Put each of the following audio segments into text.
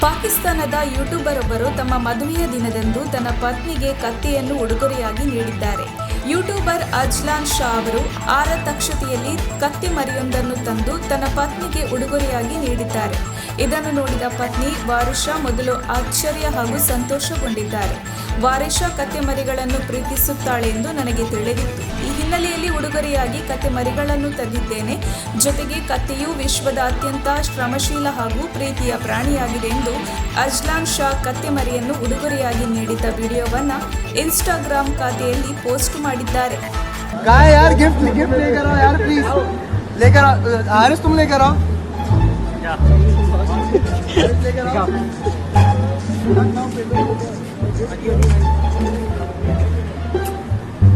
ಪಾಕಿಸ್ತಾನದ ಯೂಟ್ಯೂಬರ್ ಒಬ್ಬರು ತಮ್ಮ ಮದುವೆಯ ದಿನದಂದು ತನ್ನ ಪತ್ನಿಗೆ ಕತ್ತೆಯನ್ನು ಉಡುಗೊರೆಯಾಗಿ ನೀಡಿದ್ದಾರೆ. ಯೂಟ್ಯೂಬರ್ ಅಜ್ಲಾನ್ ಶಾ ಅವರು ಆರತಕ್ಷತೆಯಲ್ಲಿ ಕತ್ತೆ ಮರಿಯೊಂದನ್ನು ತಂದು ತನ್ನ ಪತ್ನಿಗೆ ಉಡುಗೊರೆಯಾಗಿ ನೀಡಿದ್ದಾರೆ. ಇದನ್ನು ನೋಡಿದ ಪತ್ನಿ ವಾರಿಷಾ ಮೊದಲು ಆಶ್ಚರ್ಯ ಹಾಗೂ ಸಂತೋಷಗೊಂಡಿದ್ದಾರೆ. ವಾರಿಷಾ ಕತ್ತೆ ಮರಿಗಳನ್ನು ಪ್ರೀತಿಸುತ್ತಾಳೆ ಎಂದು ನನಗೆ ತಿಳಿದಿತ್ತು. ಈ ಹಿನ್ನೆಲೆಯಲ್ಲಿ ಉಡುಗೊರೆಯಾಗಿ ಕತ್ತೆ ಮರಿಗಳನ್ನು ತಂದಿದ್ದೇನೆ. ಜೊತೆಗೆ ಕತ್ತೆಯು ವಿಶ್ವದ ಅತ್ಯಂತ ಶ್ರಮಶೀಲ ಹಾಗೂ ಪ್ರೀತಿಯ ಪ್ರಾಣಿಯಾಗಿದೆ ಎಂದು ಅಜ್ಲಾನ್ ಶಾ ಕತ್ತೆ ಮರಿಯನ್ನು ಉಡುಗೊರೆಯಾಗಿ ನೀಡಿದ ವಿಡಿಯೋವನ್ನು ಇನ್ಸ್ಟಾಗ್ರಾಮ್ ಖಾತೆಯಲ್ಲಿ ಪೋಸ್ಟ್ ಮಾಡಿದ್ದಾರೆ.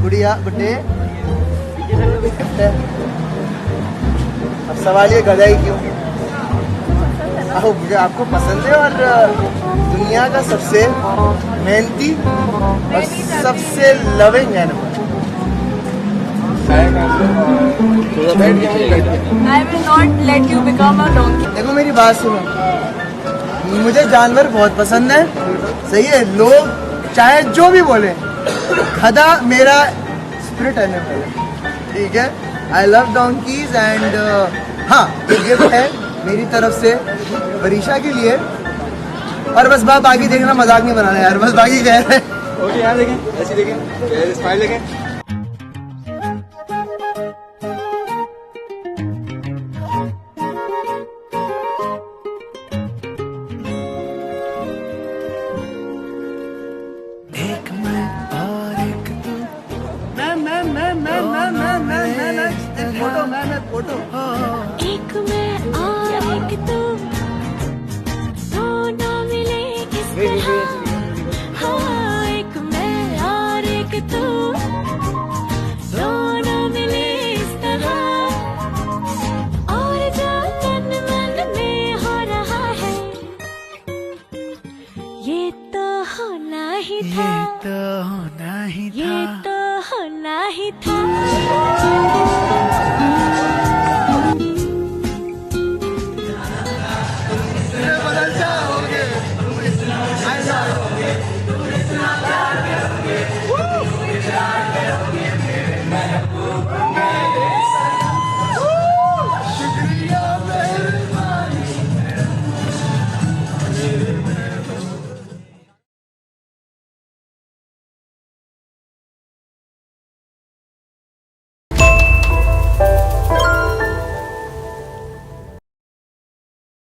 गुड़िया गुड्डे अब सवाल ये गधा ही क्यों? मुझे आपको पसंद है और दुनिया का सबसे मेहनती और सबसे loving animal. I will not let you become a donkey. देखो मेरी बात सुनो, मुझे जानवर बहुत पसंद है. सही है, लोग चाहे जो भी बोले, गधा मेरा स्पिरिट एनिमल है. ठीक है, आई लव डोंकीज एंड हाँ, ये गिफ्ट है मेरी तरफ से वरीशा के लिए. और बस बाकी देखना, मजाक नहीं बनाना यार, बस बाकी कह रहे हैं. ओके यार, देखें ऐसी देखें, स्माइल देखें. फोटो